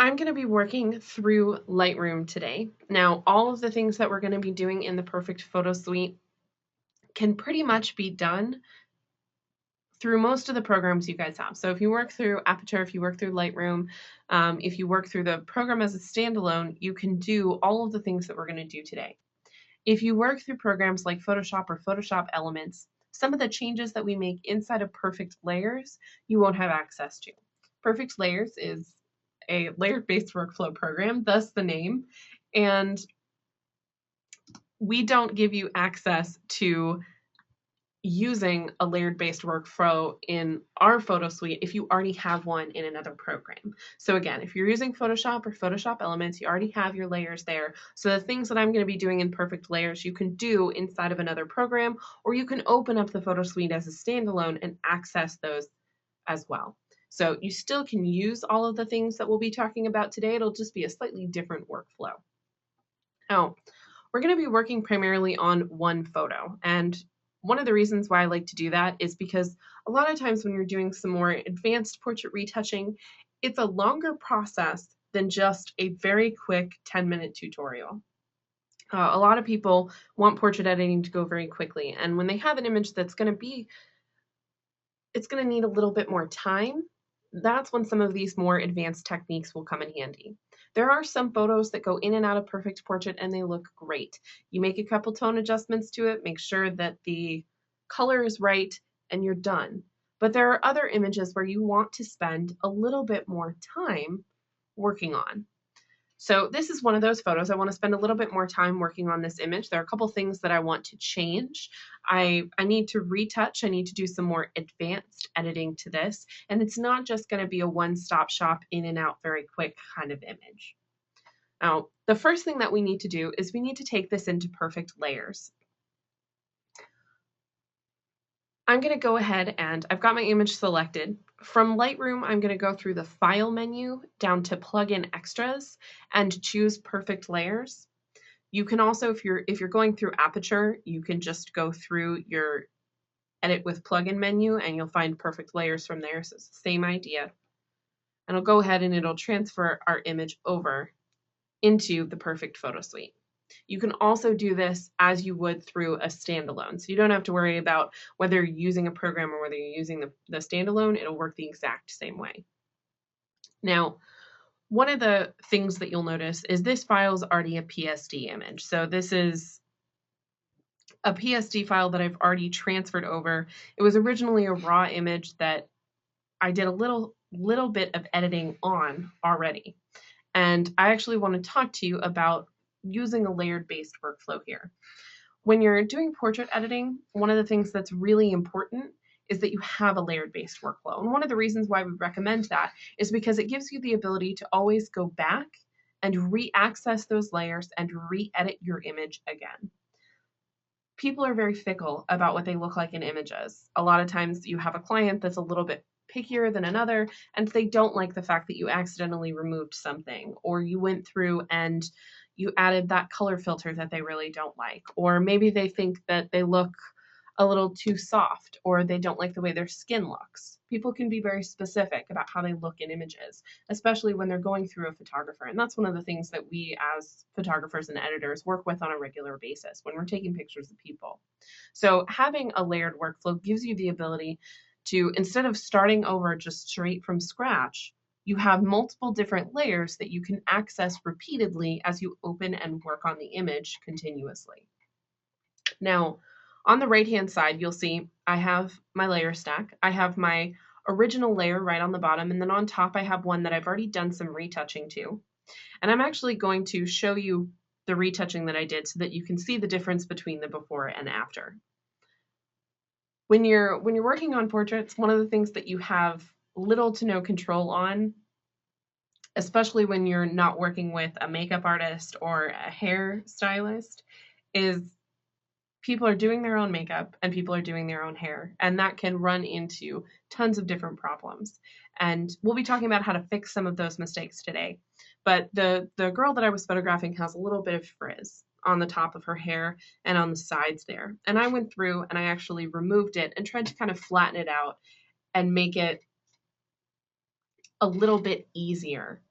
I'm going to be working through Lightroom today. Now, all of the things that we're going to be doing in the Perfect Photo Suite can pretty much be done through most of the programs you guys have. So if you work through Aperture, if you work through Lightroom, if you work through the program as a standalone, you can do all of the things that we're going to do today. If you work through programs like Photoshop or Photoshop Elements, some of the changes that we make inside of Perfect Layers, you won't have access to. Perfect Layers is a layered-based workflow program, thus the name, and we don't give you access to using a layered-based workflow in our photo suite if you already have one in another program. So again, if you're using Photoshop or Photoshop Elements, you already have your layers there. So the things that I'm going to be doing in Perfect Layers, you can do inside of another program, or you can open up the photo suite as a standalone and access those as well. So you still can use all of the things that we'll be talking about today. It'll just be a slightly different workflow. Now, we're going to be working primarily on one photo, and one of the reasons why I like to do that is because a lot of times when you're doing some more advanced portrait retouching, it's a longer process than just a very quick 10-minute tutorial. A lot of people want portrait editing to go very quickly, and when they have an image that's going to be, it's going to need a little bit more time, that's when some of these more advanced techniques will come in handy. There are some photos that go in and out of Perfect Portrait and they look great. You make a couple tone adjustments to it, make sure that the color is right, and you're done. But there are other images where you want to spend a little bit more time working on. So this is one of those photos. I want to spend a little bit more time working on this image. There are a couple things that I want to change. I need to retouch. I need to do some more advanced editing to this. And it's not just going to be a one-stop shop, in and out, very quick kind of image. Now, the first thing that we need to do is we need to take this into Perfect Layers. I'm going to go ahead and I've got my image selected. From Lightroom, I'm going to go through the File menu down to Plugin Extras and choose Perfect Layers. You can also, if you're going through Aperture, you can just go through your Edit with Plugin menu and you'll find Perfect Layers from there. So it's the same idea. And I'll go ahead and it'll transfer our image over into the Perfect Photo Suite. You can also do this as you would through a standalone. So you don't have to worry about whether you're using a program or whether you're using the standalone. It'll work the exact same way. Now, one of the things that you'll notice is this file is already a PSD image. So this is a PSD file that I've already transferred over. It was originally a raw image that I did a little bit of editing on already. And I actually want to talk to you about using a layered-based workflow here. When you're doing portrait editing, one of the things that's really important is that you have a layered-based workflow. And one of the reasons why we recommend that is because it gives you the ability to always go back and re-access those layers and re-edit your image again. People are very fickle about what they look like in images. A lot of times you have a client that's a little bit pickier than another, and they don't like the fact that you accidentally removed something, or you went through and you added that color filter that they really don't like, or maybe they think that they look a little too soft, or they don't like the way their skin looks. People can be very specific about how they look in images, especially when they're going through a photographer. And that's one of the things that we as photographers and editors work with on a regular basis when we're taking pictures of people. So having a layered workflow gives you the ability to, instead of starting over just straight from scratch, you have multiple different layers that you can access repeatedly as you open and work on the image continuously. Now, on the right-hand side, you'll see I have my layer stack. I have my original layer right on the bottom, and then on top I have one that I've already done some retouching to. And I'm actually going to show you the retouching that I did so that you can see the difference between the before and after. When you're working on portraits, one of the things that you have little to no control on, especially when you're not working with a makeup artist or a hair stylist, is people are doing their own makeup and people are doing their own hair, and that can run into tons of different problems. And we'll be talking about how to fix some of those mistakes today. But the girl that I was photographing has a little bit of frizz on the top of her hair and on the sides there. And I went through and I actually removed it and tried to kind of flatten it out and make it a little bit easier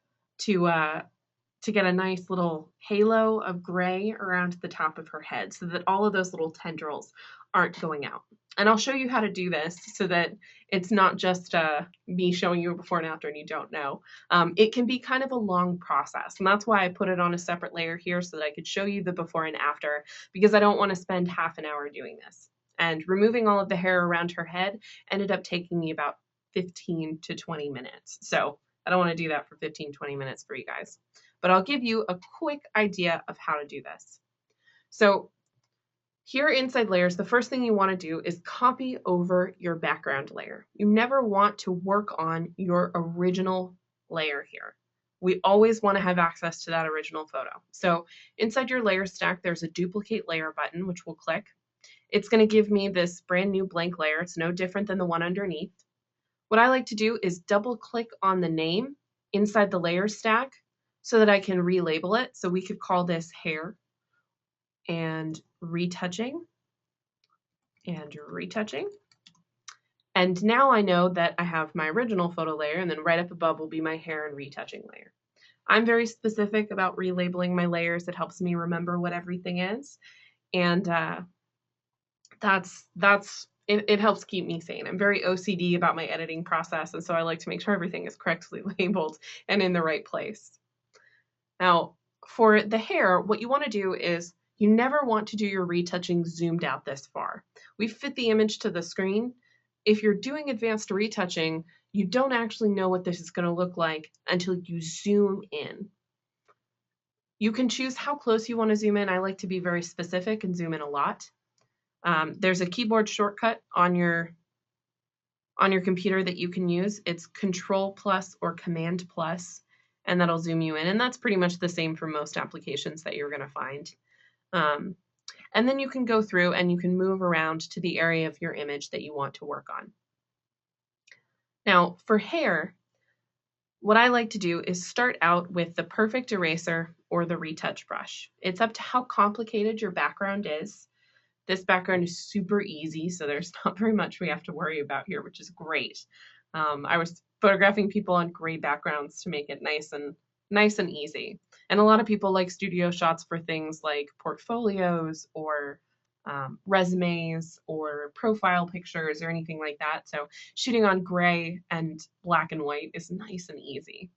to get a nice little halo of gray around the top of her head so that all of those little tendrils aren't going out. And I'll show you how to do this so that it's not just me showing you a before and after and you don't know. It can be kind of a long process, and that's why I put it on a separate layer here so that I could show you the before and after, because I don't want to spend half an hour doing this. And removing all of the hair around her head ended up taking me about 15 to 20 minutes. So I don't want to do that for 15, 20 minutes for you guys. But I'll give you a quick idea of how to do this. So here inside layers, the first thing you want to do is copy over your background layer. You never want to work on your original layer here. We always want to have access to that original photo. So inside your layer stack, there's a duplicate layer button, which we'll click. It's going to give me this brand new blank layer. It's no different than the one underneath. What I like to do is double click on the name inside the layer stack so that I can relabel it. So we could call this hair and retouching and retouching. And now I know that I have my original photo layer, and then right up above will be my hair and retouching layer. I'm very specific about relabeling my layers. It helps me remember what everything is. And it helps keep me sane. I'm very OCD about my editing process, and so I like to make sure everything is correctly labeled and in the right place. Now, for the hair, what you want to do is you never want to do your retouching zoomed out this far. We fit the image to the screen. If you're doing advanced retouching, you don't actually know what this is going to look like until you zoom in. You can choose how close you want to zoom in. I like to be very specific and zoom in a lot. There's a keyboard shortcut on your computer that you can use. It's Control+ or Command+, and that'll zoom you in. And that's pretty much the same for most applications that you're going to find. And then you can go through and you can move around to the area of your image that you want to work on. Now, for hair, what I like to do is start out with the Perfect Eraser or the retouch brush. It's up to how complicated your background is. This background is super easy, so there's not very much we have to worry about here, which is great. I was photographing people on gray backgrounds to make it nice and easy. And a lot of people like studio shots for things like portfolios or resumes or profile pictures or anything like that. So shooting on gray and black and white is nice and easy.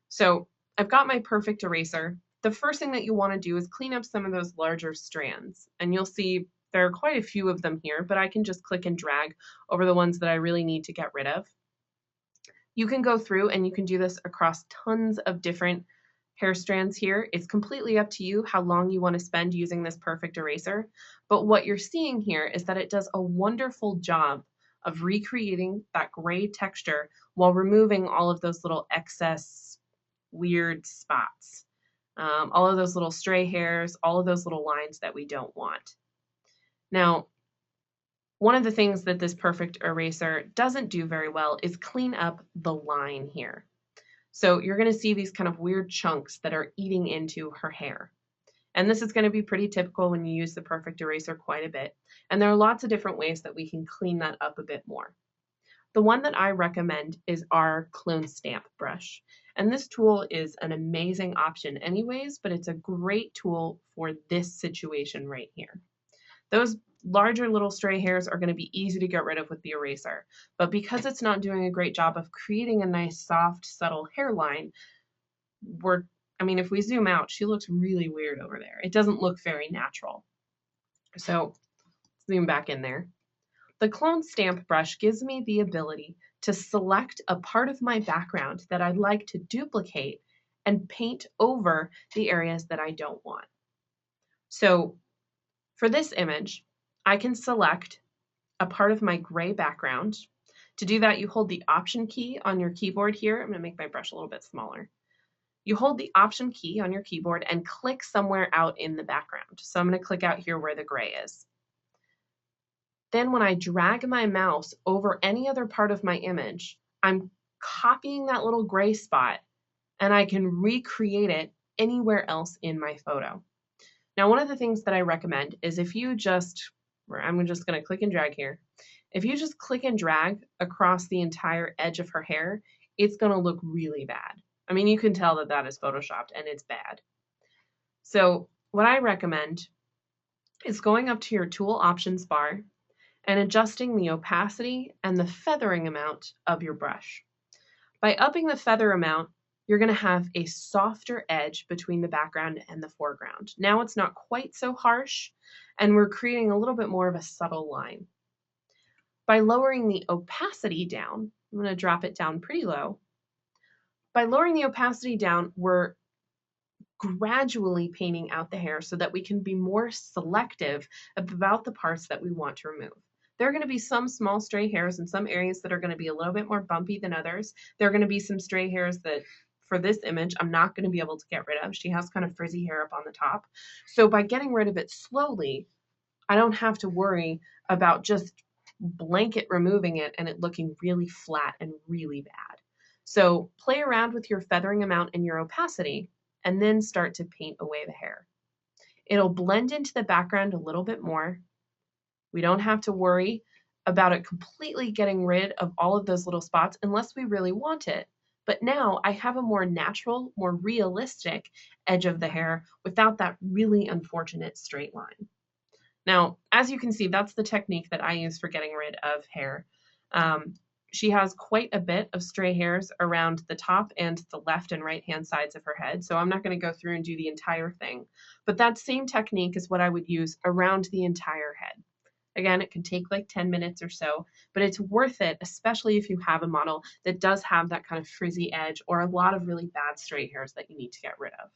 So I've got my Perfect Eraser. The first thing that you want to do is clean up some of those larger strands. And you'll see there are quite a few of them here, but I can just click and drag over the ones that I really need to get rid of. You can go through and you can do this across tons of different hair strands here. It's completely up to you how long you want to spend using this Perfect Eraser. But what you're seeing here is that it does a wonderful job of recreating that gray texture while removing all of those little excess weird spots. All of those little stray hairs, all of those little lines that we don't want. Now, one of the things that this Perfect Eraser doesn't do very well is clean up the line here. So you're going to see these kind of weird chunks that are eating into her hair. And this is going to be pretty typical when you use the Perfect Eraser quite a bit. And there are lots of different ways that we can clean that up a bit more. The one that I recommend is our Clone Stamp brush. And this tool is an amazing option anyways, but it's a great tool for this situation right here. Those larger little stray hairs are going to be easy to get rid of with the eraser, but because it's not doing a great job of creating a nice, soft, subtle hairline, if we zoom out, she looks really weird over there. It doesn't look very natural. So zoom back in there. The Clone Stamp brush gives me the ability to select a part of my background that I'd like to duplicate and paint over the areas that I don't want. So for this image, I can select a part of my gray background. To do that, you hold the Option key on your keyboard here. I'm going to make my brush a little bit smaller. You hold the Option key on your keyboard and click somewhere out in the background. So I'm going to click out here where the gray is. Then when I drag my mouse over any other part of my image, I'm copying that little gray spot and I can recreate it anywhere else in my photo. Now, one of the things that I recommend is I'm just going to click and drag here. If you just click and drag across the entire edge of her hair, it's going to look really bad. I mean, you can tell that that is photoshopped and it's bad. So what I recommend is going up to your tool options bar and adjusting the opacity and the feathering amount of your brush. By upping the feather amount, you're going to have a softer edge between the background and the foreground. Now it's not quite so harsh, and we're creating a little bit more of a subtle line. By lowering the opacity down, I'm going to drop it down pretty low. By lowering the opacity down, we're gradually painting out the hair so that we can be more selective about the parts that we want to remove. There are going to be some small stray hairs in some areas that are going to be a little bit more bumpy than others. There are going to be some stray hairs that for this image I'm not going to be able to get rid of. She has kind of frizzy hair up on the top. So by getting rid of it slowly, I don't have to worry about just blanket removing it and it looking really flat and really bad. So play around with your feathering amount and your opacity and then start to paint away the hair. It'll blend into the background a little bit more. We don't have to worry about it completely getting rid of all of those little spots unless we really want it. But now I have a more natural, more realistic edge of the hair without that really unfortunate straight line. Now, as you can see, that's the technique that I use for getting rid of hair. She has quite a bit of stray hairs around the top and the left and right hand sides of her head, so I'm not going to go through and do the entire thing. But that same technique is what I would use around the entire head. Again, it can take like 10 minutes or so, but it's worth it, especially if you have a model that does have that kind of frizzy edge or a lot of really bad stray hairs that you need to get rid of.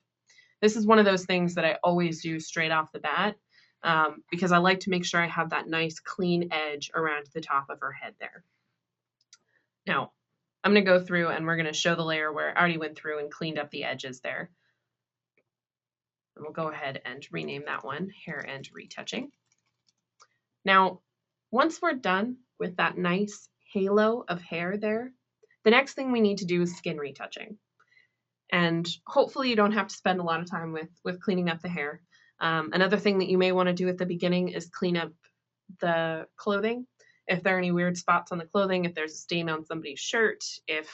This is one of those things that I always do straight off the bat because I like to make sure I have that nice clean edge around the top of her head there. Now, I'm going to go through and we're going to show the layer where I already went through and cleaned up the edges there. And we'll go ahead and rename that one Hair and Retouching. Now, once we're done with that nice halo of hair there, the next thing we need to do is skin retouching. And hopefully you don't have to spend a lot of time with cleaning up the hair. Another thing that you may want to do at the beginning is clean up the clothing. If there are any weird spots on the clothing, if there's a stain on somebody's shirt, if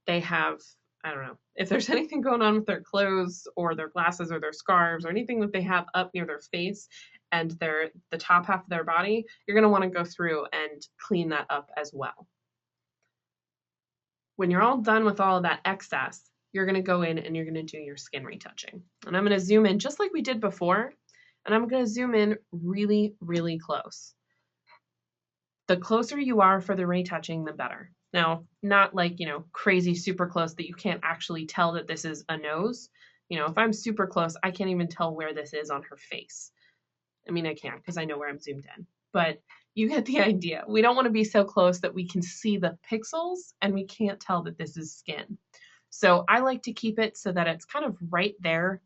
they have, I don't know, if there's anything going on with their clothes or their glasses or their scarves or anything that they have up near their face and the top half of their body, you're going to want to go through and clean that up as well. When you're all done with all of that excess, you're going to go in and you're going to do your skin retouching. And I'm going to zoom in just like we did before, and I'm going to zoom in really, really close. The closer you are for the retouching, the better. Now, not like, crazy super close that you can't actually tell that this is a nose. If I'm super close, I can't even tell where this is on her face. I mean, I can because I know where I'm zoomed in, but you get the idea. We don't want to be so close that we can see the pixels and we can't tell that this is skin. So I like to keep it so that it's kind of right there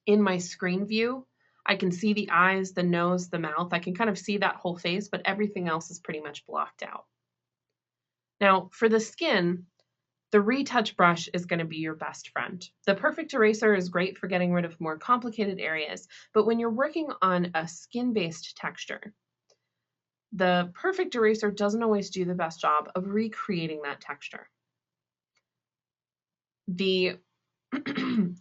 in my screen view. I can see the eyes, the nose, the mouth. I can kind of see that whole face, but everything else is pretty much blocked out. Now, for the skin, the retouch brush is going to be your best friend. The Perfect Eraser is great for getting rid of more complicated areas, but when you're working on a skin-based texture, the Perfect Eraser doesn't always do the best job of recreating that texture. The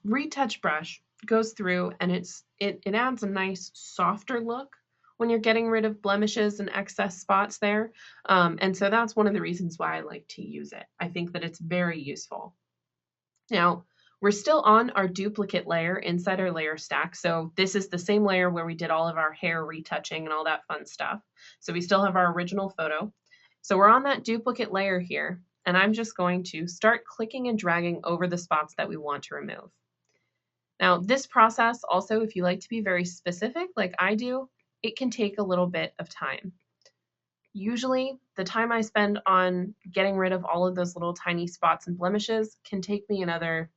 retouch brush goes through and it adds a nice softer look when you're getting rid of blemishes and excess spots there. And so that's one of the reasons why I like to use it. I think that it's very useful. Now, we're still on our duplicate layer inside our layer stack. So this is the same layer where we did all of our hair retouching and all that fun stuff. So we still have our original photo. So we're on that duplicate layer here, and I'm just going to start clicking and dragging over the spots that we want to remove. Now, this process also, if you like to be very specific like I do, it can take a little bit of time. Usually, the time I spend on getting rid of all of those little tiny spots and blemishes can take me another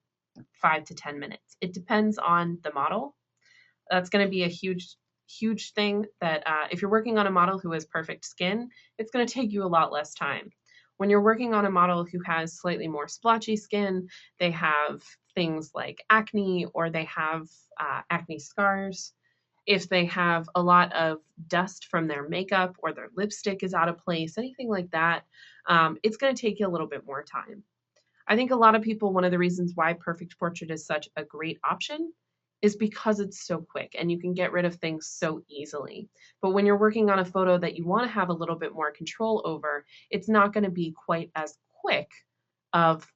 5 to 10 minutes. It depends on the model. That's going to be a huge thing that if you're working on a model who has perfect skin, it's going to take you a lot less time. When you're working on a model who has slightly more splotchy skin, they have things like acne or they have acne scars. If they have a lot of dust from their makeup or their lipstick is out of place, anything like that, it's going to take you a little bit more time. I think a lot of people, one of the reasons why Perfect Portrait is such a great option is because it's so quick and you can get rid of things so easily. But when you're working on a photo that you want to have a little bit more control over, it's not going to be quite as quick of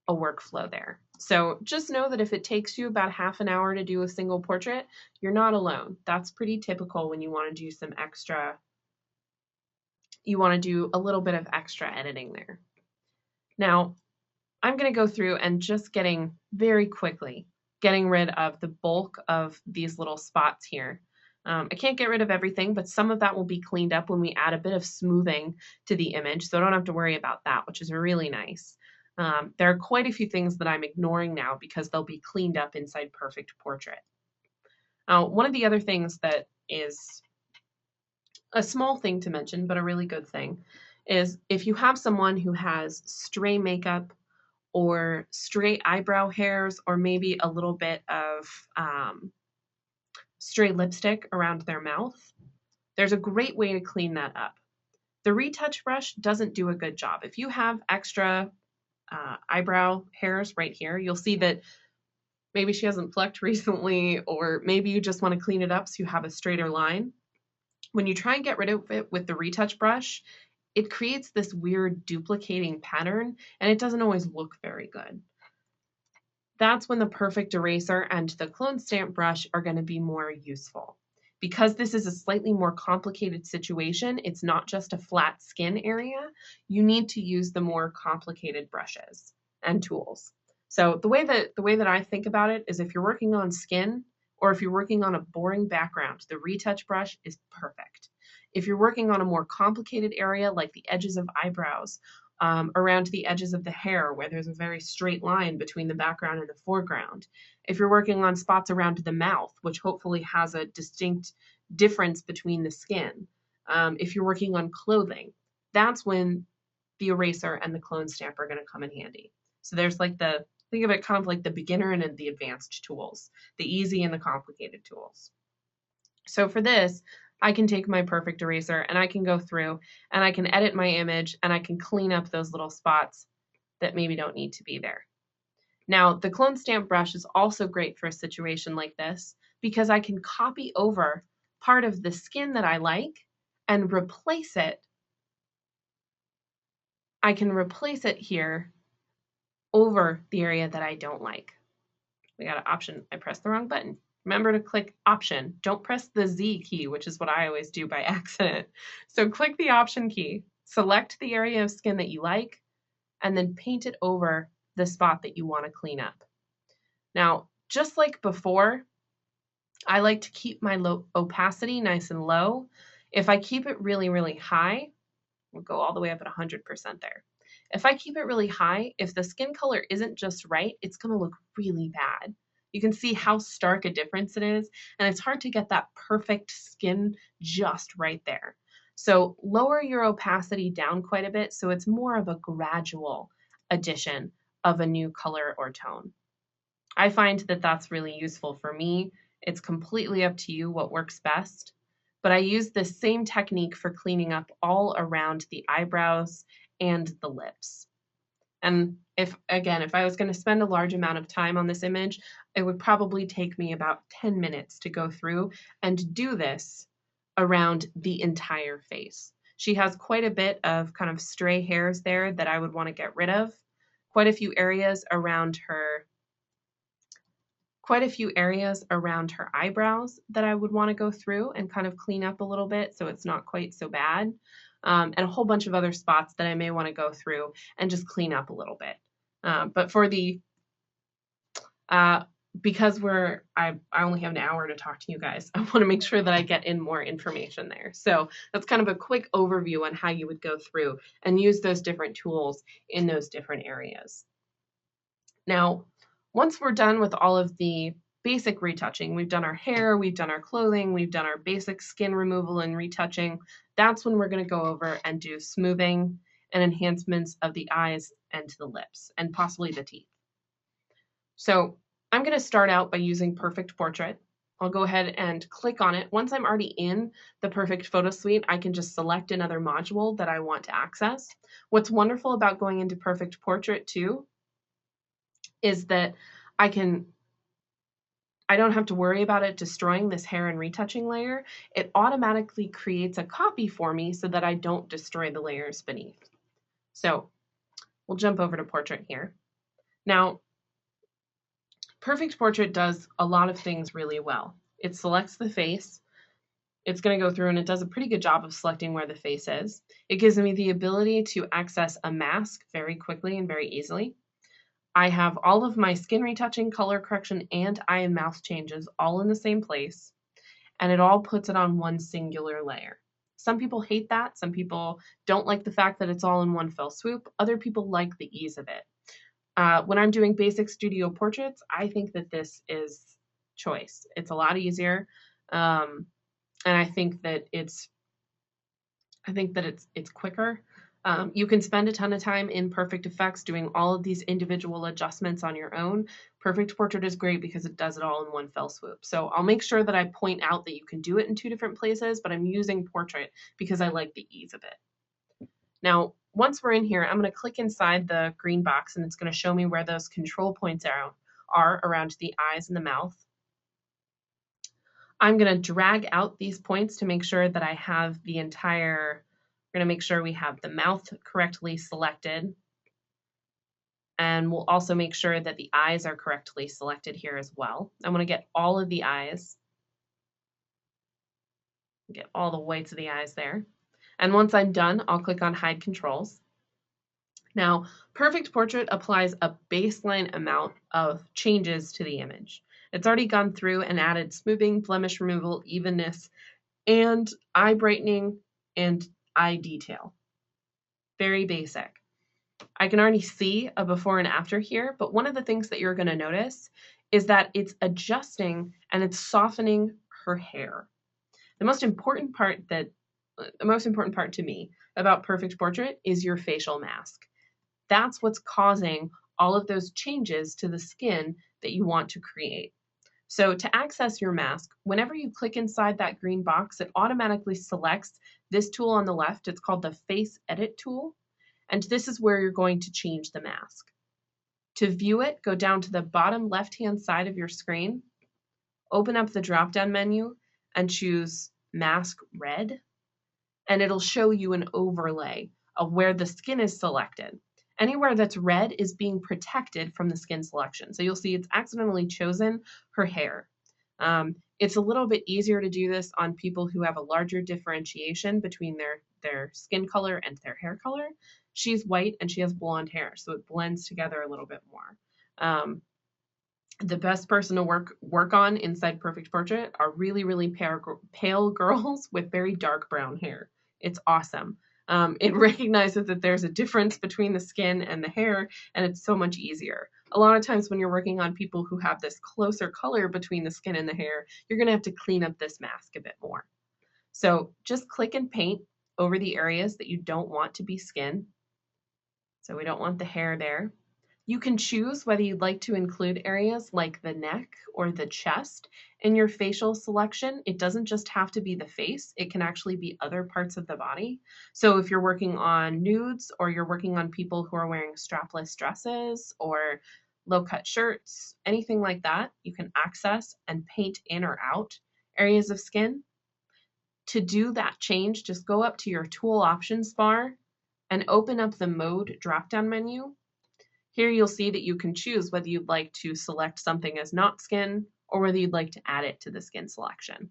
a workflow there. So just know that if it takes you about half an hour to do a single portrait, you're not alone. That's pretty typical when you want to do some extra, you want to do a little bit of extra editing there. Now, I'm going to go through and just getting rid of the bulk of these little spots here. I can't get rid of everything, but some of that will be cleaned up when we add a bit of smoothing to the image, so I don't have to worry about that, which is really nice. There are quite a few things that I'm ignoring now because they'll be cleaned up inside Perfect Portrait. One of the other things that is a small thing to mention, but a really good thing, is if you have someone who has stray makeup or stray eyebrow hairs, or maybe a little bit of stray lipstick around their mouth, there's a great way to clean that up. The retouch brush doesn't do a good job. If you have extra eyebrow hairs right here, you'll see that maybe she hasn't plucked recently, or maybe you just want to clean it up so you have a straighter line. When you try and get rid of it with the retouch brush, it creates this weird duplicating pattern, and it doesn't always look very good. That's when the Perfect Eraser and the Clone Stamp brush are going to be more useful. Because this is a slightly more complicated situation, it's not just a flat skin area, you need to use the more complicated brushes and tools. So the way that I think about it is, if you're working on skin, or if you're working on a boring background, the retouch brush is perfect. If you're working on a more complicated area like the edges of eyebrows, around the edges of the hair where there's a very straight line between the background and the foreground, if you're working on spots around the mouth, which hopefully has a distinct difference between the skin, if you're working on clothing, that's when the eraser and the clone stamp are going to come in handy. So there's like think of it kind of like the beginner and the advanced tools, the easy and the complicated tools. So for this, I can take my Perfect Eraser and I can go through and I can edit my image and I can clean up those little spots that maybe don't need to be there. Now, the Clone Stamp brush is also great for a situation like this because I can copy over part of the skin that I like and replace it. I can replace it here over the area that I don't like. We got an option. I pressed the wrong button. Remember to click Option. Don't press the Z key, which is what I always do by accident. So click the Option key, select the area of skin that you like, and then paint it over the spot that you want to clean up. Now, just like before, I like to keep my opacity nice and low. If I keep it really, really high, we'll go all the way up at 100% there. If I keep it really high, if the skin color isn't just right, it's going to look really bad. You can see how stark a difference it is, and it's hard to get that perfect skin just right there. So lower your opacity down quite a bit so it's more of a gradual addition of a new color or tone. I find that that's really useful for me. It's completely up to you what works best, but I use the same technique for cleaning up all around the eyebrows and the lips. And if I was going to spend a large amount of time on this image, it would probably take me about 10 minutes to go through and do this around the entire face. She has quite a bit of kind of stray hairs there that I would want to get rid of. Quite a few areas around her eyebrows that I would want to go through and kind of clean up a little bit so it's not quite so bad. And a whole bunch of other spots that I may want to go through and just clean up a little bit. But for the, because I only have an hour to talk to you guys, I want to make sure that I get in more information there. So that's kind of a quick overview on how you would go through and use those different tools in those different areas. Now, once we're done with all of the basic retouching, we've done our hair, we've done our clothing, we've done our basic skin removal and retouching, that's when we're going to go over and do smoothing and enhancements of the eyes and the lips and possibly the teeth. So I'm going to start out by using Perfect Portrait. I'll go ahead and click on it. Once I'm already in the Perfect Photo Suite, I can just select another module that I want to access. What's wonderful about going into Perfect Portrait too is that I don't have to worry about it destroying this hair and retouching layer. It automatically creates a copy for me so that I don't destroy the layers beneath. So we'll jump over to Portrait here. Now, Perfect Portrait does a lot of things really well. It selects the face. It's going to go through and it does a pretty good job of selecting where the face is. It gives me the ability to access a mask very quickly and very easily. I have all of my skin retouching, color correction, and eye and mouth changes all in the same place, and it all puts it on one singular layer. Some people hate that. Some people don't like the fact that it's all in one fell swoop. Other people like the ease of it. When I'm doing basic studio portraits, I think that this is choice. It's a lot easier, and I think that it's quicker. You can spend a ton of time in Perfect Effects doing all of these individual adjustments on your own. Perfect Portrait is great because it does it all in one fell swoop. So I'll make sure that I point out that you can do it in 2 different places, but I'm using Portrait because I like the ease of it. Now, once we're in here, I'm going to click inside the green box and it's going to show me where those control points are around the eyes and the mouth. I'm going to drag out these points to make sure that I have the entire, we're going to make sure we have the mouth correctly selected. And we'll also make sure that the eyes are correctly selected here as well. I'm going to get all of the eyes, get all the whites of the eyes there. And once I'm done, I'll click on Hide Controls. Now, Perfect Portrait applies a baseline amount of changes to the image. It's already gone through and added smoothing, blemish removal, evenness, and eye brightening and eye detail. Very basic. I can already see a before and after here, but one of the things that you're going to notice is that it's adjusting and it's softening her hair. The most important part to me about Perfect Portrait is your facial mask. That's what's causing all of those changes to the skin that you want to create. So to access your mask, whenever you click inside that green box, it automatically selects this tool on the left. It's called the Face Edit tool. And this is where you're going to change the mask. To view it, go down to the bottom left-hand side of your screen, open up the drop-down menu, and choose Mask Red, and it'll show you an overlay of where the skin is selected. Anywhere that's red is being protected from the skin selection. So you'll see it's accidentally chosen her hair. It's a little bit easier to do this on people who have a larger differentiation between their skin color and their hair color. She's white and she has blonde hair, so it blends together a little bit more. The best person to work on inside Perfect Portrait are really, really pale girls with very dark brown hair. It's awesome. It recognizes that there's a difference between the skin and the hair, and it's so much easier. A lot of times when you're working on people who have this closer color between the skin and the hair, you're going to have to clean up this mask a bit more. So just click and paint over the areas that you don't want to be skin. So we don't want the hair there. You can choose whether you'd like to include areas like the neck or the chest in your facial selection. It doesn't just have to be the face, it can actually be other parts of the body. So if you're working on nudes or you're working on people who are wearing strapless dresses or low-cut shirts, anything like that, you can access and paint in or out areas of skin. To do that change, just go up to your tool options bar and open up the mode drop-down menu. Here you'll see that you can choose whether you'd like to select something as not skin or whether you'd like to add it to the skin selection.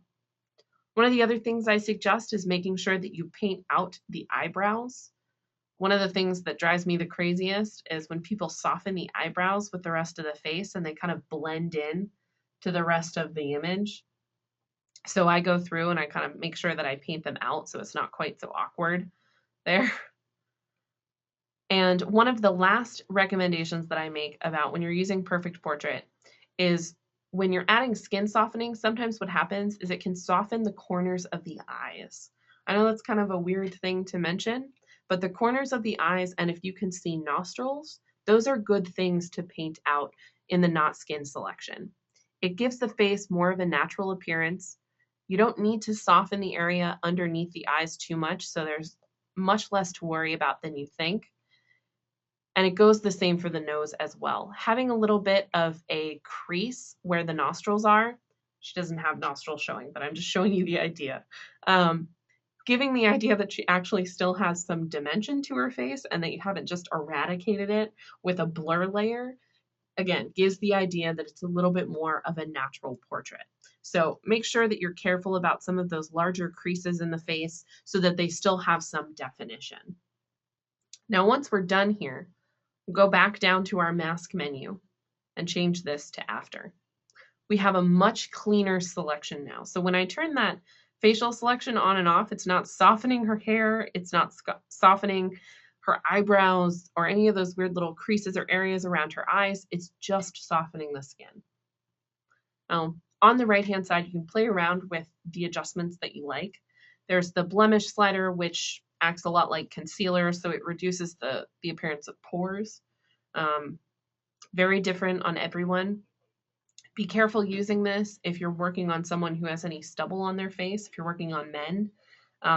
One of the other things I suggest is making sure that you paint out the eyebrows. One of the things that drives me the craziest is when people soften the eyebrows with the rest of the face and they kind of blend in to the rest of the image. So I go through and I kind of make sure that I paint them out so it's not quite so awkward there. And one of the last recommendations that I make about when you're using Perfect Portrait is when you're adding skin softening, sometimes what happens is it can soften the corners of the eyes. I know that's kind of a weird thing to mention, but the corners of the eyes, and if you can see nostrils, those are good things to paint out in the not skin selection. It gives the face more of a natural appearance. You don't need to soften the area underneath the eyes too much, so there's much less to worry about than you think. And it goes the same for the nose as well. Having a little bit of a crease where the nostrils are, she doesn't have nostrils showing, but I'm just showing you the idea. Giving the idea that she actually still has some dimension to her face and that you haven't just eradicated it with a blur layer, again, gives the idea that it's a little bit more of a natural portrait. So make sure that you're careful about some of those larger creases in the face so that they still have some definition. Now, once we're done here, we'll go back down to our mask menu and change this to after. We have a much cleaner selection now. So when I turn that facial selection on and off, it's not softening her hair, it's not softening her eyebrows or any of those weird little creases or areas around her eyes. It's just softening the skin. On the right-hand side, you can play around with the adjustments that you like. There's the blemish slider, which acts a lot like concealer, so it reduces the appearance of pores. Very different on everyone. Be careful using this if you're working on someone who has any stubble on their face, if you're working on men.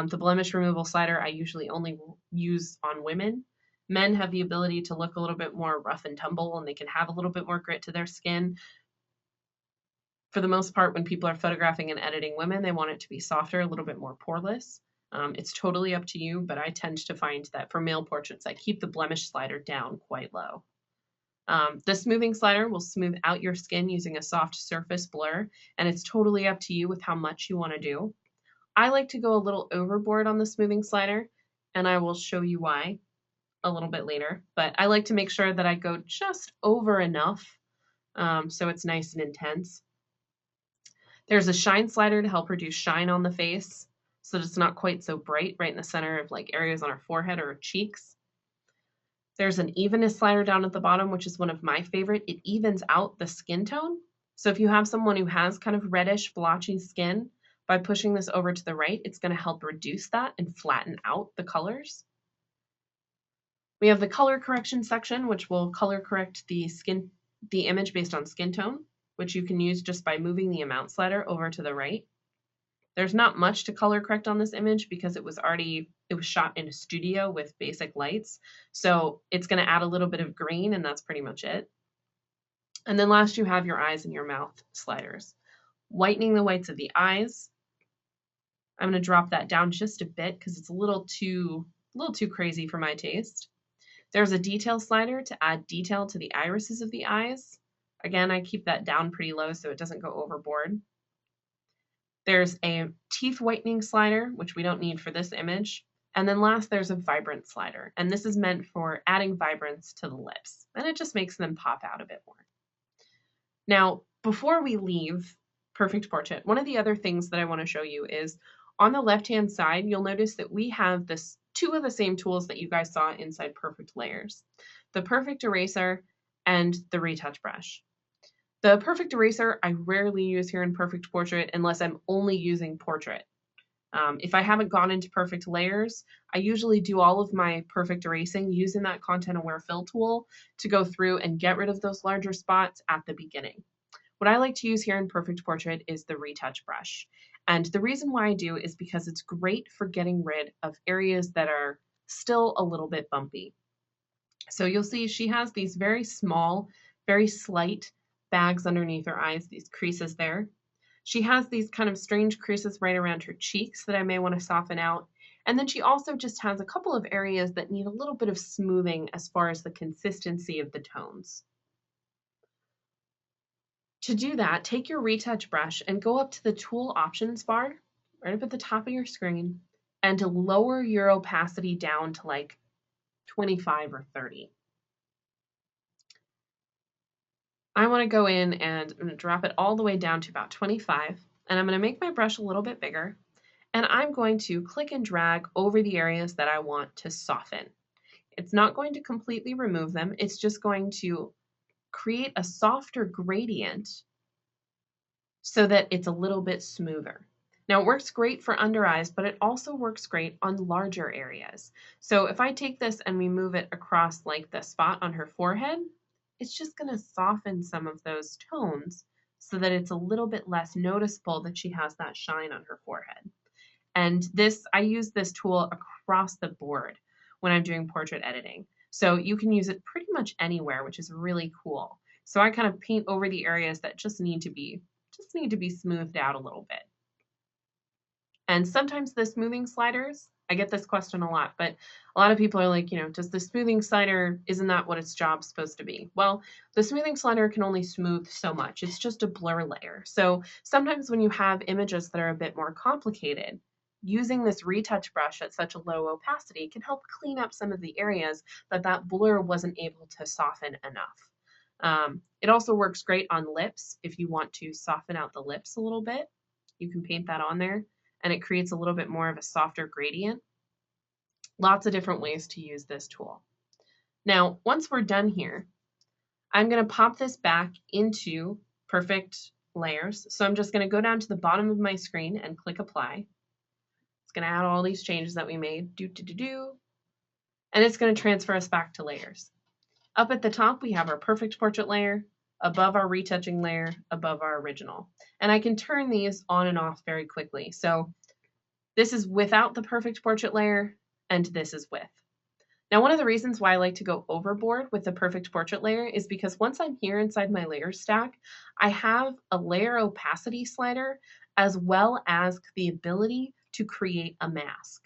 The blemish removal slider I usually only use on women. Men have the ability to look a little bit more rough and tumble, and they can have a little bit more grit to their skin. For the most part, when people are photographing and editing women, they want it to be softer, a little bit more poreless. It's totally up to you, but I tend to find that for male portraits, I keep the blemish slider down quite low. The smoothing slider will smooth out your skin using a soft surface blur, and it's totally up to you with how much you want to do. I like to go a little overboard on the smoothing slider, and I will show you why a little bit later, but I like to make sure that I go just over enough so it's nice and intense. There's a shine slider to help reduce shine on the face so that it's not quite so bright right in the center of like areas on our forehead or cheeks. There's an evenness slider down at the bottom, which is one of my favorite. It evens out the skin tone. So if you have someone who has kind of reddish, blotchy skin, by pushing this over to the right, it's going to help reduce that and flatten out the colors. We have the color correction section, which will color correct the image based on skin tone, which you can use just by moving the amount slider over to the right. There's not much to color correct on this image because it was shot in a studio with basic lights. So it's going to add a little bit of green, and that's pretty much it. And then last, you have your eyes and your mouth sliders. Whitening the whites of the eyes. I'm going to drop that down just a bit because it's a little too crazy for my taste. There's a detail slider to add detail to the irises of the eyes. Again, I keep that down pretty low so it doesn't go overboard. There's a teeth whitening slider, which we don't need for this image. And then last, there's a vibrant slider. And this is meant for adding vibrance to the lips. And it just makes them pop out a bit more. Now, before we leave Perfect Portrait, one of the other things that I want to show you is on the left-hand side, you'll notice that we have two of the same tools that you guys saw inside Perfect Layers, the Perfect Eraser and the Retouch Brush. The Perfect Eraser I rarely use here in Perfect Portrait unless I'm only using Portrait. If I haven't gone into Perfect Layers, I usually do all of my perfect erasing using that Content Aware Fill tool to go through and get rid of those larger spots at the beginning. What I like to use here in Perfect Portrait is the Retouch Brush. And the reason why I do is because it's great for getting rid of areas that are still a little bit bumpy. So you'll see she has these very small, very slight bags underneath her eyes, these creases there. She has these kind of strange creases right around her cheeks that I may want to soften out. And then she also just has a couple of areas that need a little bit of smoothing as far as the consistency of the tones. To do that, take your retouch brush and go up to the tool options bar right up at the top of your screen and to lower your opacity down to like 25 or 30. I want to go in and I'm going to drop it all the way down to about 25, and I'm going to make my brush a little bit bigger, and I'm going to click and drag over the areas that I want to soften. It's not going to completely remove them, it's just going to create a softer gradient so that it's a little bit smoother. Now, it works great for under eyes, but it also works great on larger areas. So if I take this and we move it across like the spot on her forehead, it's just going to soften some of those tones so that it's a little bit less noticeable that she has that shine on her forehead. And this, I use this tool across the board when I'm doing portrait editing. So you can use it pretty much anywhere, which is really cool. So I kind of paint over the areas that just need to be smoothed out a little bit. And sometimes the smoothing sliders, I get this question a lot, but a lot of people are like, does the smoothing slider, isn't that what its job's supposed to be? Well, the smoothing slider can only smooth so much. It's just a blur layer. So sometimes when you have images that are a bit more complicated, using this retouch brush at such a low opacity can help clean up some of the areas that blur wasn't able to soften enough. It also works great on lips. If you want to soften out the lips a little bit, you can paint that on there, and it creates a little bit more of a softer gradient. Lots of different ways to use this tool. Now, once we're done here, I'm going to pop this back into Perfect Layers. So I'm just going to go down to the bottom of my screen and click Apply. It's going to add all these changes that we made, and it's going to transfer us back to layers. Up at the top, we have our Perfect Portrait layer, above our retouching layer, above our original. And I can turn these on and off very quickly. So this is without the Perfect Portrait layer, and this is with. Now, one of the reasons why I like to go overboard with the Perfect Portrait layer is because once I'm here inside my layer stack, I have a layer opacity slider as well as the ability to create a mask.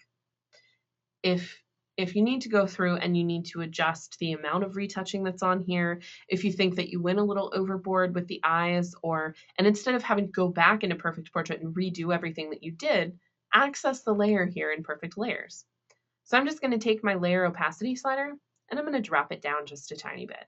If you need to go through and you need to adjust the amount of retouching that's on here, if you think that you went a little overboard with the eyes, and instead of having to go back into Perfect Portrait and redo everything that you did, access the layer here in Perfect Layers. So I'm just going to take my layer opacity slider and I'm going to drop it down just a tiny bit.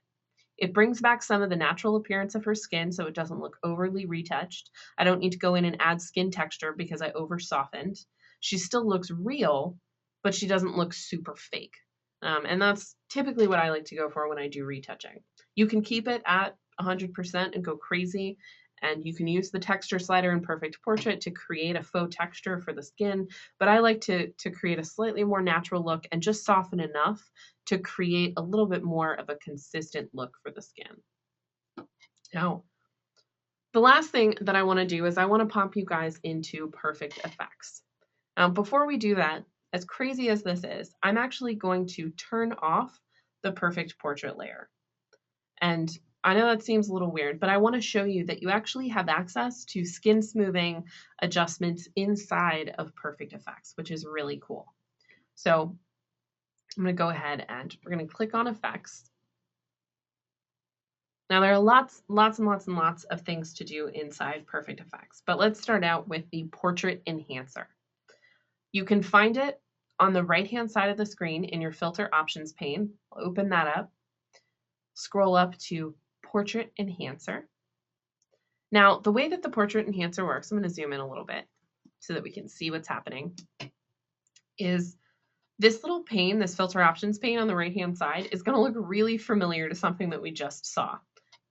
It brings back some of the natural appearance of her skin so it doesn't look overly retouched. I don't need to go in and add skin texture because I over softened. She still looks real, but she doesn't look super fake. And that's typically what I like to go for when I do retouching. You can keep it at 100% and go crazy, and you can use the texture slider in Perfect Portrait to create a faux texture for the skin, but I like to create a slightly more natural look and just soften enough to create a little bit more of a consistent look for the skin. Now, the last thing that I want to do is I want to pop you guys into Perfect Effects. Before we do that, as crazy as this is, I'm actually going to turn off the Perfect Portrait layer. And I know that seems a little weird, but I want to show you that you actually have access to skin smoothing adjustments inside of Perfect Effects, which is really cool. So I'm going to go ahead and we're going to click on Effects. Now there are lots of things to do inside Perfect Effects, but let's start out with the Portrait Enhancer. You can find it on the right-hand side of the screen in your Filter Options pane. I'll open that up, scroll up to Portrait Enhancer. Now, the way that the Portrait Enhancer works, I'm going to zoom in a little bit so that we can see what's happening, is this little pane, this Filter Options pane on the right-hand side, is going to look really familiar to something that we just saw.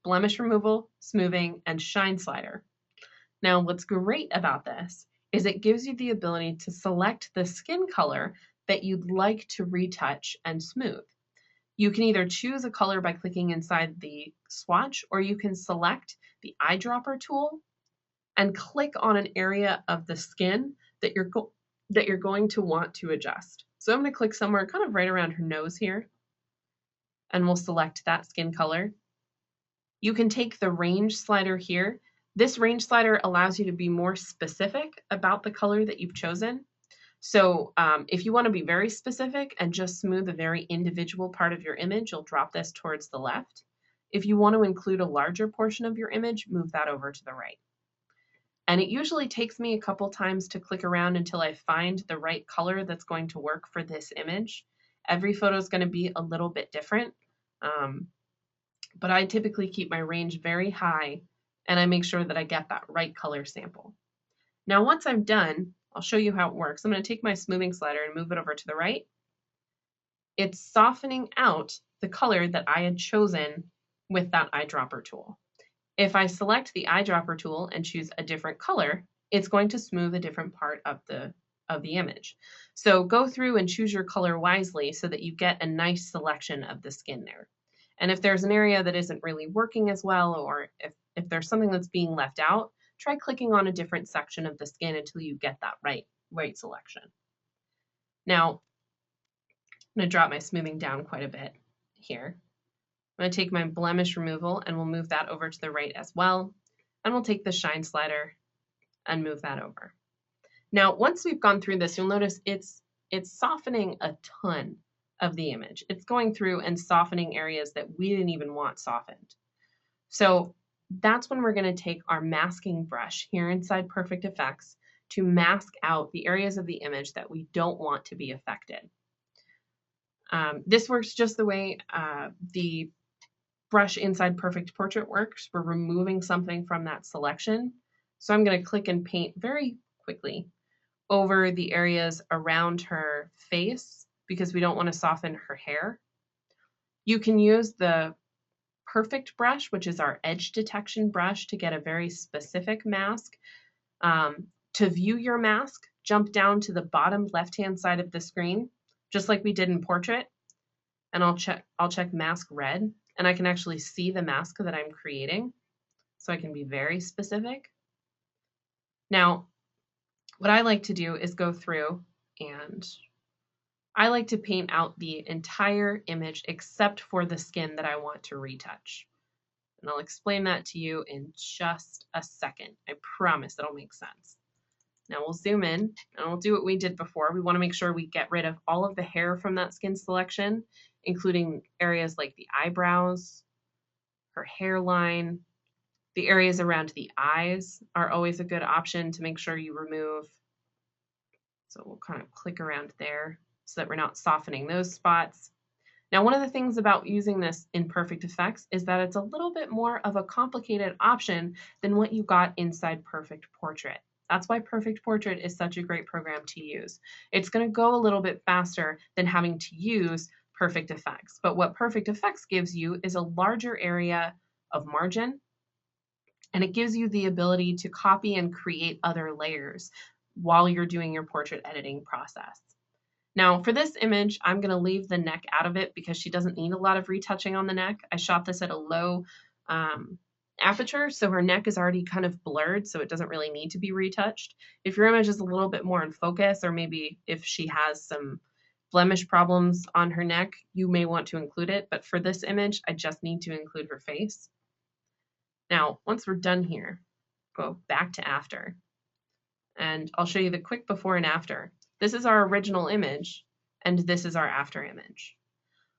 Blemish removal, smoothing, and shine slider. Now, what's great about this is it gives you the ability to select the skin color that you'd like to retouch and smooth. You can either choose a color by clicking inside the swatch, or you can select the eyedropper tool and click on an area of the skin that you're going to want to adjust. So I'm going to click somewhere kind of right around her nose here, and we'll select that skin color. You can take the range slider here. This range slider allows you to be more specific about the color that you've chosen. So if you want to be very specific and just smooth a very individual part of your image, you'll drop this towards the left. If you want to include a larger portion of your image, move that over to the right. And it usually takes me a couple times to click around until I find the right color that's going to work for this image. Every photo is going to be a little bit different, but I typically keep my range very high and I make sure that I get that right color sample. Now, once I'm done, I'll show you how it works. I'm going to take my smoothing slider and move it over to the right. It's softening out the color that I had chosen with that eyedropper tool. If I select the eyedropper tool and choose a different color, it's going to smooth a different part of the image. So go through and choose your color wisely so that you get a nice selection of the skin there. And if there's an area that isn't really working as well, or if there's something that's being left out, try clicking on a different section of the skin until you get that right selection. Now, I'm going to drop my smoothing down quite a bit here. I'm going to take my blemish removal and we'll move that over to the right as well. And we'll take the shine slider and move that over. Now, once we've gone through this, you'll notice it's softening a ton of the image. It's going through and softening areas that we didn't even want softened. So that's when we're going to take our masking brush here inside Perfect Effects to mask out the areas of the image that we don't want to be affected. This works just the way the brush inside Perfect Portrait works. We're removing something from that selection. So I'm going to click and paint very quickly over the areas around her face because we don't want to soften her hair. You can use the Perfect brush, which is our edge detection brush, to get a very specific mask. To view your mask, jump down to the bottom left-hand side of the screen, just like we did in Portrait, and I'll check Mask Red, and I can actually see the mask that I'm creating, so I can be very specific. Now, what I like to do is go through and I like to paint out the entire image except for the skin that I want to retouch. And I'll explain that to you in just a second. I promise it'll make sense. Now we'll zoom in and we'll do what we did before. We want to make sure we get rid of all of the hair from that skin selection, including areas like the eyebrows, her hairline. The areas around the eyes are always a good option to make sure you remove. So we'll kind of click around there so that we're not softening those spots. Now, one of the things about using this in Perfect Effects is that it's a little bit more of a complicated option than what you got inside Perfect Portrait. That's why Perfect Portrait is such a great program to use. It's going to go a little bit faster than having to use Perfect Effects. But what Perfect Effects gives you is a larger area of margin, and it gives you the ability to copy and create other layers while you're doing your portrait editing process. Now for this image, I'm going to leave the neck out of it because she doesn't need a lot of retouching on the neck. I shot this at a low aperture, so her neck is already kind of blurred, so it doesn't really need to be retouched. If your image is a little bit more in focus, or maybe if she has some blemish problems on her neck, you may want to include it, but for this image, I just need to include her face. Now, once we're done here, go back to after, and I'll show you the quick before and after. This is our original image, and this is our after image.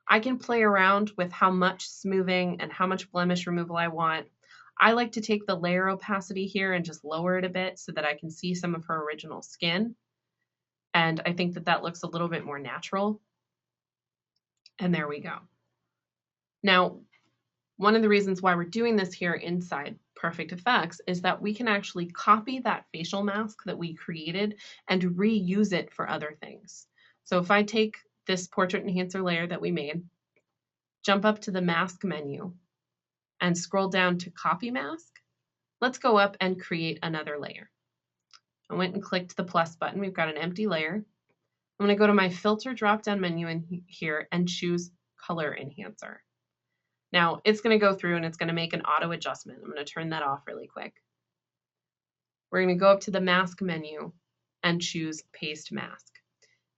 I can play around with how much smoothing and how much blemish removal I want. I like to take the layer opacity here and just lower it a bit so that I can see some of her original skin. And I think that that looks a little bit more natural. And there we go. Now, one of the reasons why we're doing this here inside Perfect Effects is that we can actually copy that facial mask that we created and reuse it for other things. So if I take this portrait enhancer layer that we made, jump up to the mask menu and scroll down to copy mask, let's go up and create another layer. I went and clicked the plus button. We've got an empty layer. I'm going to go to my filter drop-down menu in here and choose color enhancer. Now it's going to go through and it's going to make an auto adjustment. I'm going to turn that off really quick. We're going to go up to the mask menu and choose paste mask.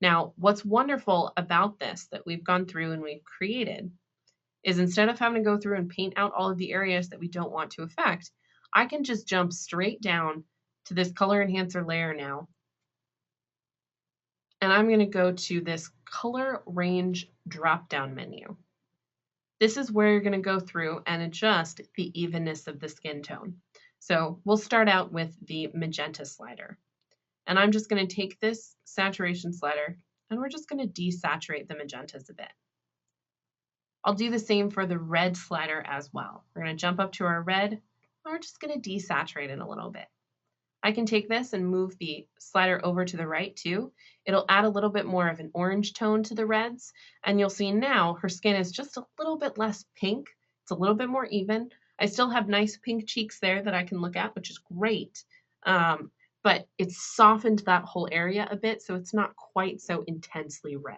Now, what's wonderful about this that we've gone through and we've created is instead of having to go through and paint out all of the areas that we don't want to affect, I can just jump straight down to this color enhancer layer now. And I'm going to go to this color range drop-down menu. This is where you're going to go through and adjust the evenness of the skin tone. So we'll start out with the magenta slider. And I'm just going to take this saturation slider and we're just going to desaturate the magentas a bit. I'll do the same for the red slider as well. We're going to jump up to our red and we're just going to desaturate it a little bit. I can take this and move the slider over to the right too. It'll add a little bit more of an orange tone to the reds, and you'll see now her skin is just a little bit less pink. It's a little bit more even. I still have nice pink cheeks there that I can look at, which is great, but it's softened that whole area a bit, so it's not quite so intensely red.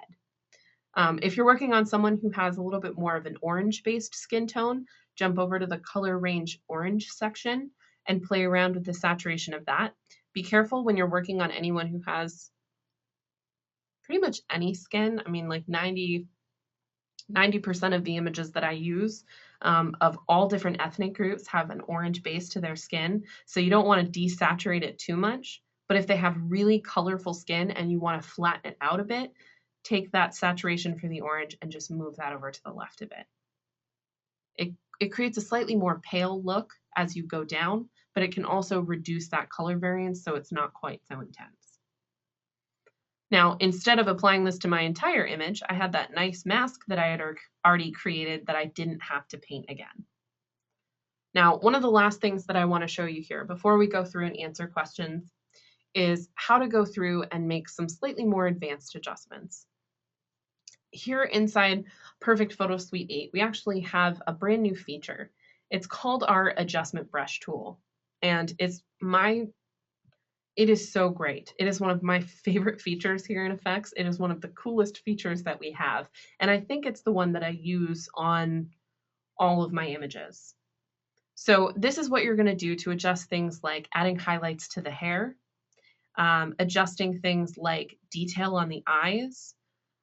If you're working on someone who has a little bit more of an orange-based skin tone, jump over to the color range orange section and play around with the saturation of that. Be careful when you're working on anyone who has pretty much any skin. I mean, like 90% of the images that I use of all different ethnic groups have an orange base to their skin. So you don't want to desaturate it too much. But if they have really colorful skin and you want to flatten it out a bit, take that saturation for the orange and just move that over to the left a bit. It creates a slightly more pale look as you go down, but it can also reduce that color variance so it's not quite so intense. Now, instead of applying this to my entire image, I had that nice mask that I had already created that I didn't have to paint again. Now, one of the last things that I want to show you here before we go through and answer questions is how to go through and make some slightly more advanced adjustments. Here inside Perfect Photo Suite 8, we actually have a brand new feature. It's called our Adjustment Brush tool, and it is so great. It is one of my favorite features here in Effects. It is one of the coolest features that we have, and I think it's the one that I use on all of my images. So this is what you're going to do to adjust things like adding highlights to the hair, adjusting things like detail on the eyes,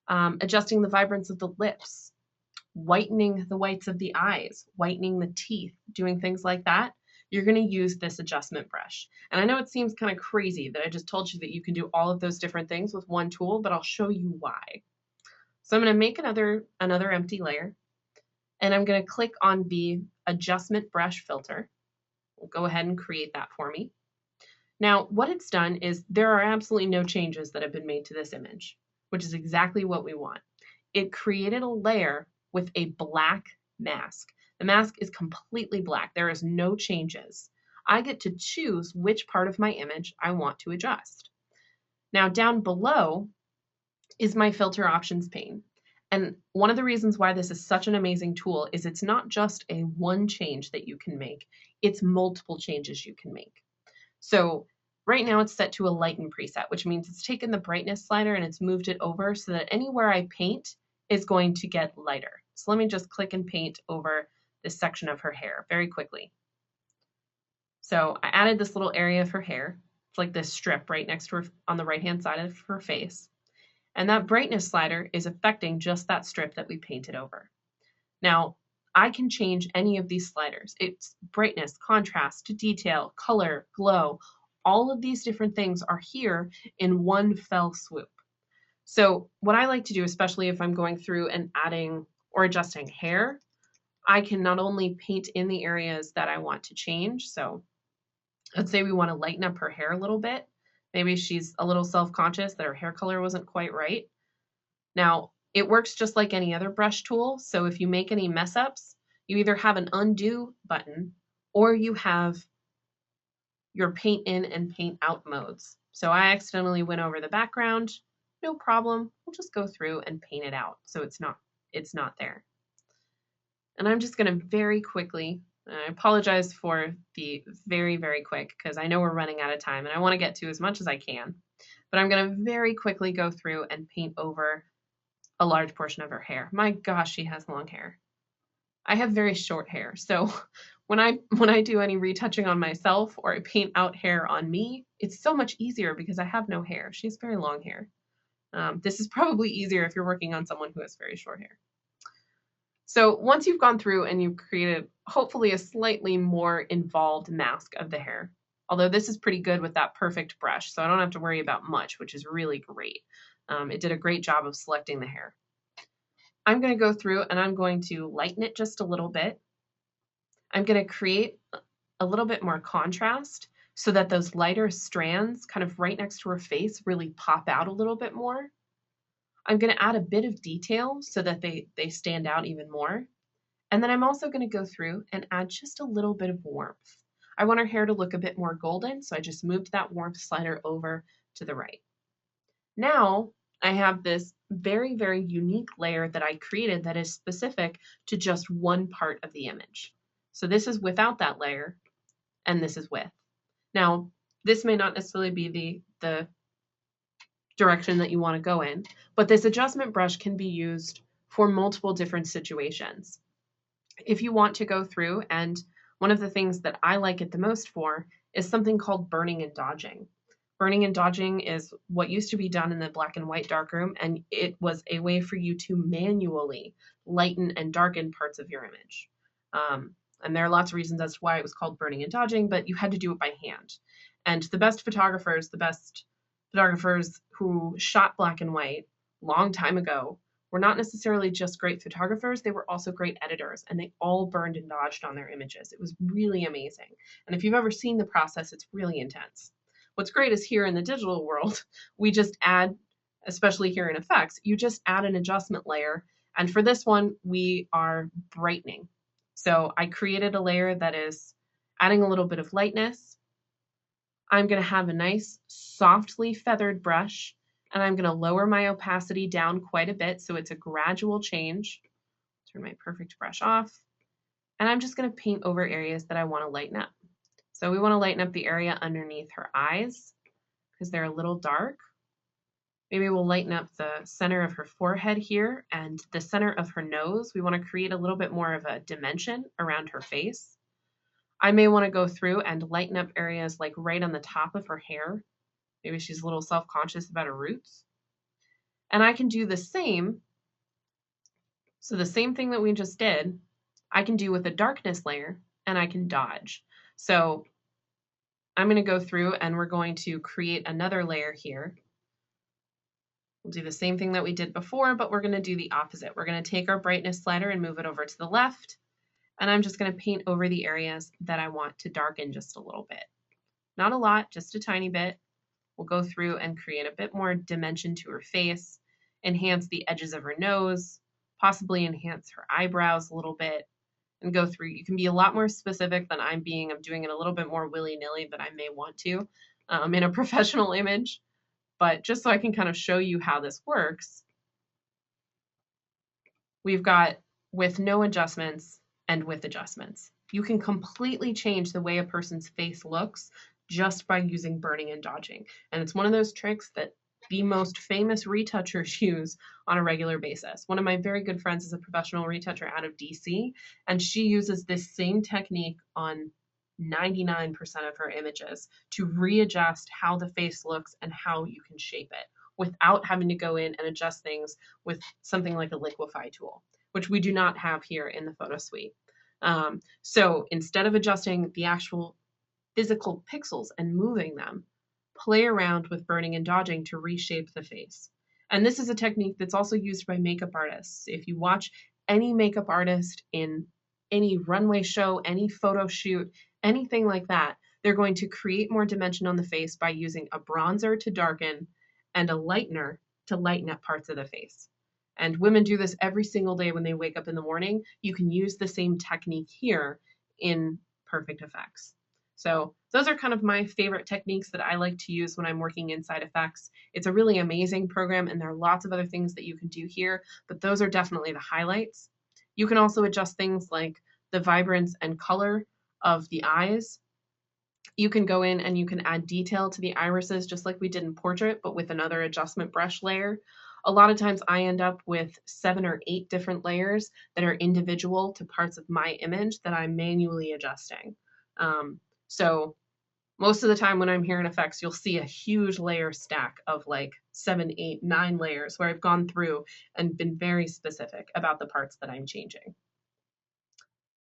adjusting the vibrance of the lips, whitening the whites of the eyes, whitening the teeth, doing things like that. You're going to use this adjustment brush. And I know it seems kind of crazy that I just told you that you can do all of those different things with one tool, but I'll show you why. So I'm going to make another empty layer, and I'm going to click on the adjustment brush filter. We'll go ahead and create that for me. Now, what it's done is there are absolutely no changes that have been made to this image, which is exactly what we want. It created a layer with a black mask. The mask is completely black. There is no changes. I get to choose which part of my image I want to adjust. Now, down below is my filter options pane. And one of the reasons why this is such an amazing tool is it's not just a one change that you can make, it's multiple changes you can make. So right now it's set to a lighten preset, which means it's taken the brightness slider and it's moved it over so that anywhere I paint is going to get lighter. So let me just click and paint over this section of her hair very quickly. So I added this little area of her hair. It's like this strip right next to her on the right-hand side of her face. And that brightness slider is affecting just that strip that we painted over. Now, I can change any of these sliders. It's brightness, contrast, detail, color, glow. All of these different things are here in one fell swoop. So what I like to do, especially if I'm going through and adding or adjusting hair, I can not only paint in the areas that I want to change. So let's say we want to lighten up her hair a little bit. Maybe she's a little self-conscious that her hair color wasn't quite right. Now, it works just like any other brush tool. So if you make any mess ups, you either have an undo button or you have your paint in and paint out modes. So I accidentally went over the background. No problem. We'll just go through and paint it out so it's not there. And I'm just going to very quickly, I apologize for the very, very quick because I know we're running out of time and I want to get to as much as I can. But I'm going to very quickly go through and paint over a large portion of her hair. My gosh, she has long hair. I have very short hair. So when I do any retouching on myself or I paint out hair on me, it's so much easier because I have no hair. She has very long hair. This is probably easier if you're working on someone who has very short hair. So once you've gone through and you've created hopefully a slightly more involved mask of the hair, although this is pretty good with that perfect brush, so I don't have to worry about much, which is really great. It did a great job of selecting the hair. I'm going to go through and I'm going to lighten it just a little bit. I'm going to create a little bit more contrast so that those lighter strands kind of right next to her face really pop out a little bit more. I'm going to add a bit of detail so that they stand out even more. And then I'm also going to go through and add just a little bit of warmth. I want her hair to look a bit more golden, so I just moved that warmth slider over to the right. Now I have this very, very unique layer that I created that is specific to just one part of the image. So this is without that layer, and this is with. Now, this may not necessarily be the direction that you want to go in, but this adjustment brush can be used for multiple different situations. If you want to go through, and one of the things that I like it the most for is something called burning and dodging. Burning and dodging is what used to be done in the black and white darkroom, and it was a way for you to manually lighten and darken parts of your image. And there are lots of reasons as to why it was called burning and dodging, but you had to do it by hand. And the best photographers who shot black and white long time ago were not necessarily just great photographers, they were also great editors, and they all burned and dodged on their images. It was really amazing. And if you've ever seen the process, it's really intense. What's great is here in the digital world, we just add, especially here in effects, you just add an adjustment layer. And for this one, we are brightening. So I created a layer that is adding a little bit of lightness. I'm going to have a nice softly feathered brush, and I'm going to lower my opacity down quite a bit so it's a gradual change. Turn my perfect brush off, and I'm just going to paint over areas that I want to lighten up. So we want to lighten up the area underneath her eyes because they're a little dark. Maybe we'll lighten up the center of her forehead here and the center of her nose. We want to create a little bit more of a dimension around her face. I may want to go through and lighten up areas like right on the top of her hair. Maybe she's a little self-conscious about her roots. And I can do the same. So the same thing that we just did, I can do with a darkness layer, and I can dodge. So I'm going to go through and we're going to create another layer here. We'll do the same thing that we did before, but we're going to do the opposite. We're going to take our brightness slider and move it over to the left. And I'm just going to paint over the areas that I want to darken just a little bit. Not a lot, just a tiny bit. We'll go through and create a bit more dimension to her face, enhance the edges of her nose, possibly enhance her eyebrows a little bit, and go through. You can be a lot more specific than I'm being. I'm doing it a little bit more willy-nilly than I may want to in a professional image. But just so I can kind of show you how this works, we've got with no adjustments and with adjustments. You can completely change the way a person's face looks just by using burning and dodging. And it's one of those tricks that the most famous retouchers use on a regular basis. One of my very good friends is a professional retoucher out of DC, and she uses this same technique on 99% of her images to readjust how the face looks and how you can shape it without having to go in and adjust things with something like a liquify tool, which we do not have here in the photo suite. So instead of adjusting the actual physical pixels and moving them, play around with burning and dodging to reshape the face. And this is a technique that's also used by makeup artists. If you watch any makeup artist in any runway show, any photo shoot, anything like that, they're going to create more dimension on the face by using a bronzer to darken and a lightener to lighten up parts of the face. And women do this every single day when they wake up in the morning. You can use the same technique here in Perfect Effects. So those are kind of my favorite techniques that I like to use when I'm working inside Effects. It's a really amazing program, and there are lots of other things that you can do here, but those are definitely the highlights. You can also adjust things like the vibrance and color of the eyes. You can go in and you can add detail to the irises just like we did in Portrait, but with another adjustment brush layer. A lot of times I end up with 7 or 8 different layers that are individual to parts of my image that I'm manually adjusting. So most of the time when I'm here in Effects, you'll see a huge layer stack of like 7, 8, 9 layers where I've gone through and been very specific about the parts that I'm changing.